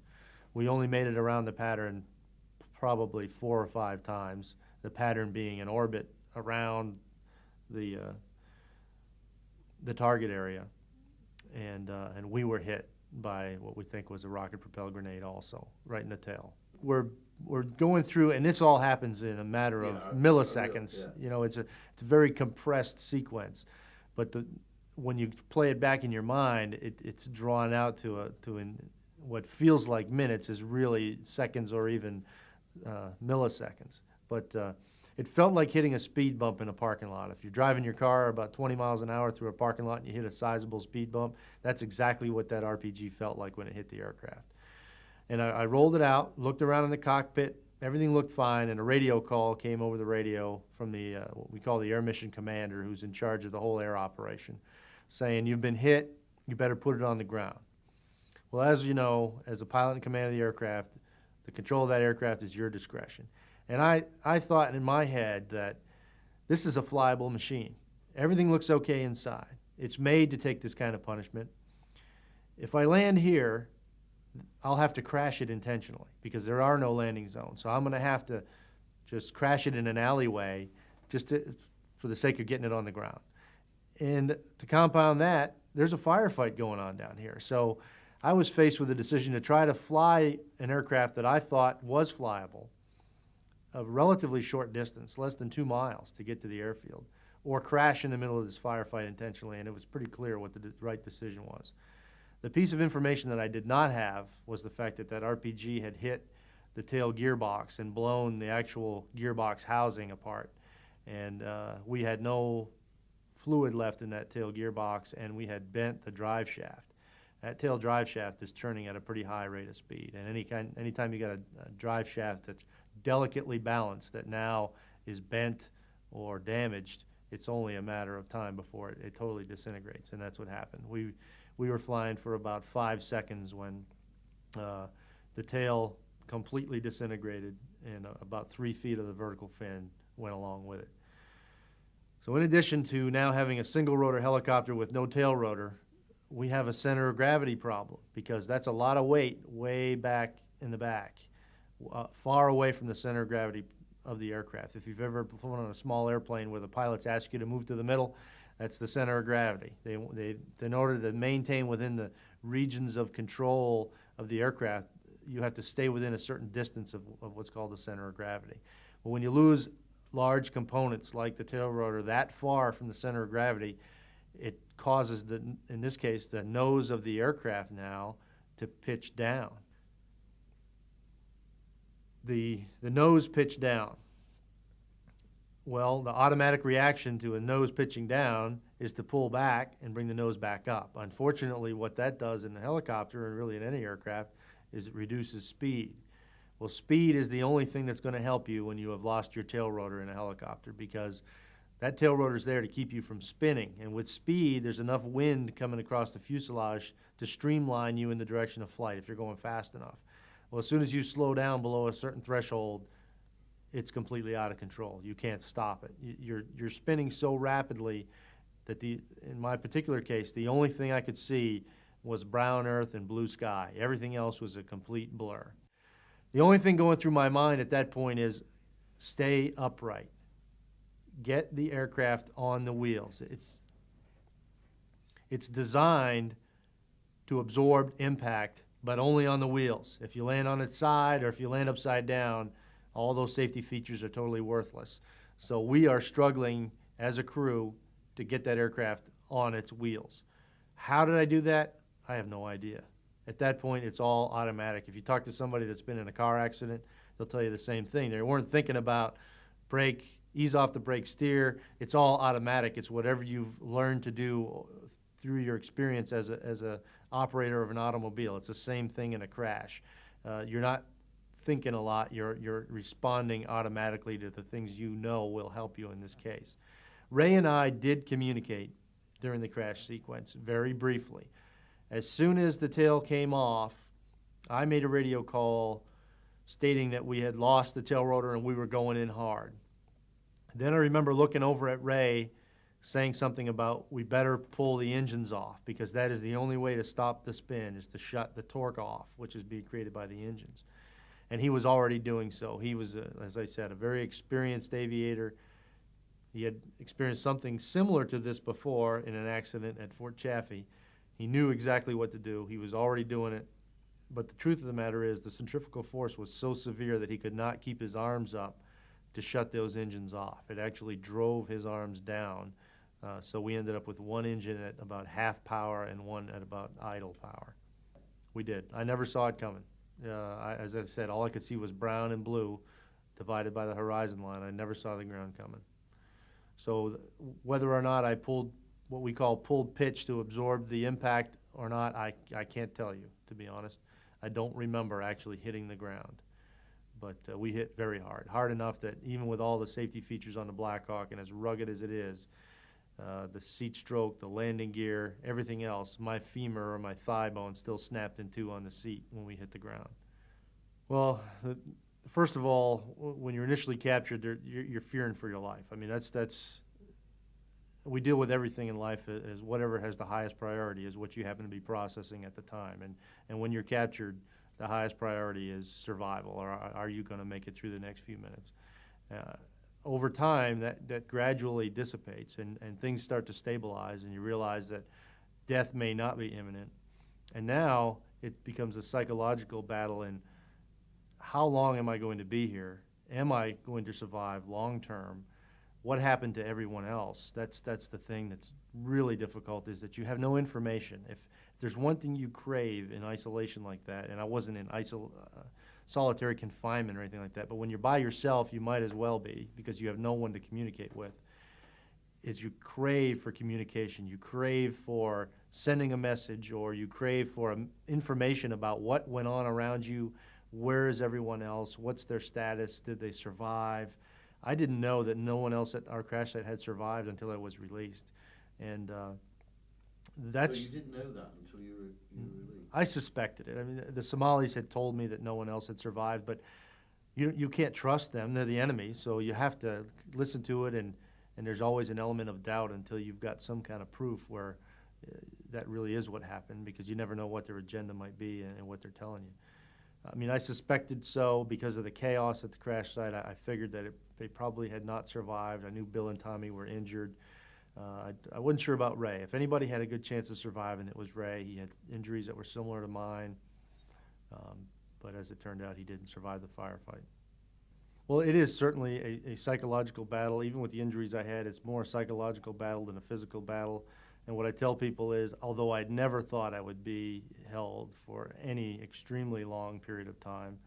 We only made it around the pattern probably 4 or 5 times, the pattern being an orbit around the target area. And we were hit by what we think was a rocket-propelled grenade also, right in the tail. We're going through, and this all happens in a matter of milliseconds. You know, it's a very compressed sequence, but when you play it back in your mind, it's drawn out to what feels like minutes is really seconds or even milliseconds. But it felt like hitting a speed bump in a parking lot. If you're driving your car about 20 miles an hour through a parking lot and you hit a sizable speed bump, that's exactly what that RPG felt like when it hit the aircraft. And I rolled it out, looked around in the cockpit, everything looked fine, and a radio call came over the radio from the what we call the Air Mission Commander, who's in charge of the whole air operation, saying, you've been hit, you better put it on the ground. Well, as you know, as a pilot in command of the aircraft, the control of that aircraft is your discretion. And I thought in my head that this is a flyable machine. Everything looks okay inside. It's made to take this kind of punishment. If I land here, I'll have to crash it intentionally because there are no landing zones. So I'm going to have to just crash it in an alleyway just for the sake of getting it on the ground. And to compound that, there's a firefight going on down here. So I was faced with a decision to try to fly an aircraft that I thought was flyable a relatively short distance, less than 2 miles to get to the airfield, or crash in the middle of this firefight intentionally, and it was pretty clear what the right decision was. The piece of information that I did not have was the fact that that RPG had hit the tail gearbox and blown the actual gearbox housing apart. And we had no fluid left in that tail gearbox, and we had bent the drive shaft. That tail drive shaft is turning at a pretty high rate of speed. And anytime you got a drive shaft that's delicately balanced that now is bent or damaged, it's only a matter of time before it totally disintegrates, and that's what happened. We were flying for about 5 seconds when the tail completely disintegrated and about 3 feet of the vertical fin went along with it. So in addition to now having a single rotor helicopter with no tail rotor, we have a center of gravity problem because that's a lot of weight way back in the back, far away from the center of gravity of the aircraft. If you've ever flown on a small airplane where the pilots ask you to move to the middle, that's the center of gravity. In order to maintain within the regions of control of the aircraft, you have to stay within a certain distance of what's called the center of gravity. But when you lose large components like the tail rotor that far from the center of gravity, it causes, in this case, the nose of the aircraft now to pitch down. The nose pitched down. Well, the automatic reaction to a nose pitching down is to pull back and bring the nose back up. Unfortunately, what that does in a helicopter, and really in any aircraft, is it reduces speed. Well, speed is the only thing that's going to help you when you have lost your tail rotor in a helicopter, because that tail rotor is there to keep you from spinning. And with speed, there's enough wind coming across the fuselage to streamline you in the direction of flight if you're going fast enough. Well, as soon as you slow down below a certain threshold, it's completely out of control. You can't stop it. You're spinning so rapidly that in my particular case, the only thing I could see was brown earth and blue sky. Everything else was a complete blur. The only thing going through my mind at that point is stay upright. Get the aircraft on the wheels. It's designed to absorb impact, but only on the wheels. If you land on its side or if you land upside down, all those safety features are totally worthless. So we are struggling as a crew to get that aircraft on its wheels. How did I do that? I have no idea. At that point, it's all automatic. If you talk to somebody that's been in a car accident, they'll tell you the same thing. They weren't thinking about brake, ease off the brake, steer. It's all automatic. It's whatever you've learned to do through your experience as a operator of an automobile. It's the same thing in a crash. You're not thinking a lot. You're responding automatically to the things you know will help you in this case. Ray and I did communicate during the crash sequence, very briefly. As soon as the tail came off, I made a radio call stating that we had lost the tail rotor and we were going in hard. Then I remember looking over at Ray saying something about we better pull the engines off because that is the only way to stop the spin, is to shut the torque off, which is being created by the engines. And he was already doing so. He was, as I said, a very experienced aviator. He had experienced something similar to this before in an accident at Fort Chaffee. He knew exactly what to do. He was already doing it. But the truth of the matter is the centrifugal force was so severe that he could not keep his arms up to shut those engines off. It actually drove his arms down. So we ended up with one engine at about half power and one at about idle power. We did. I never saw it coming. As I said, all I could see was brown and blue divided by the horizon line. I never saw the ground coming. So whether or not I pulled what we call pulled pitch to absorb the impact or not, I can't tell you, to be honest. I don't remember actually hitting the ground. But we hit very hard, hard enough that even with all the safety features on the Black Hawk and as rugged as it is, the seat stroke, the landing gear, everything else, my femur or my thigh bone still snapped in two on the seat when we hit the ground. Well, first of all, when you're initially captured, you're fearing for your life. I mean, that's we deal with everything in life as whatever has the highest priority is what you happen to be processing at the time. And when you're captured, the highest priority is survival, or are you going to make it through the next few minutes? Over time, that gradually dissipates and things start to stabilize and you realize that death may not be imminent. And now it becomes a psychological battle in how long am I going to be here? Am I going to survive long term? What happened to everyone else? That's the thing that's really difficult, is that you have no information. If there's one thing you crave in isolation like that, and I wasn't in solitary confinement or anything like that, but when you're by yourself, you might as well be because you have no one to communicate with, is you crave for communication. You crave for sending a message, or you crave for information about what went on around you, where is everyone else, what's their status, did they survive? I didn't know that no one else at our crash site had survived until I was released. And that's... So you didn't know that until you were released? I suspected it. I mean, the Somalis had told me that no one else had survived, but you can't trust them. They're the enemy, so you have to listen to it, and there's always an element of doubt until you've got some kind of proof where that really is what happened, because you never know what their agenda might be and what they're telling you. I mean, I suspected so because of the chaos at the crash site. I figured that they probably had not survived. I knew Bill and Tommy were injured. I wasn't sure about Ray. If anybody had a good chance of surviving, it was Ray. He had injuries that were similar to mine, but as it turned out, he didn't survive the firefight. Well, it is certainly a psychological battle. Even with the injuries I had, it's more a psychological battle than a physical battle. And what I tell people is, although I'd never thought I would be held for any extremely long period of time,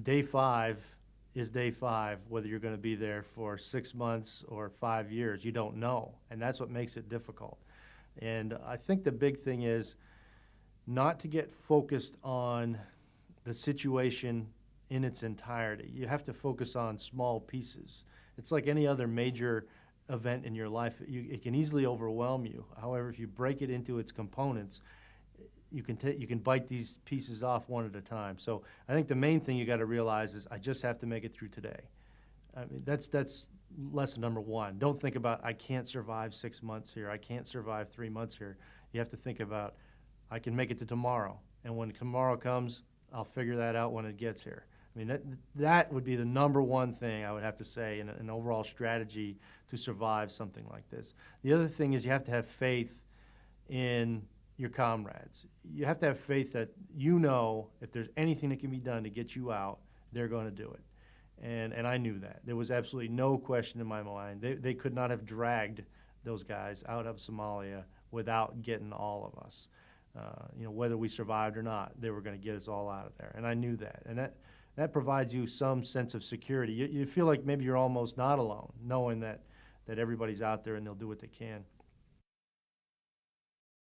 day 5 is day 5, whether you're going to be there for 6 months or 5 years. You don't know, and that's what makes it difficult. And I think the big thing is not to get focused on the situation in its entirety. You have to focus on small pieces. It's like any other major event in your life. It can easily overwhelm you. However, if you break it into its components, you can bite these pieces off one at a time. So I think the main thing you got to realize is I just have to make it through today. I mean, that's lesson number 1. Don't think about I can't survive 6 months here. I can't survive 3 months here. You have to think about I can make it to tomorrow. And when tomorrow comes, I'll figure that out when it gets here. I mean, that would be the number one thing I would have to say in an overall strategy to survive something like this. The other thing is you have to have faith in your comrades. You have to have faith that you know if there's anything that can be done to get you out, they're going to do it. And I knew that. There was absolutely no question in my mind. They could not have dragged those guys out of Somalia without getting all of us. You know, whether we survived or not, they were going to get us all out of there. And I knew that. And that provides you some sense of security. You feel like maybe you're almost not alone, knowing that everybody's out there and they'll do what they can.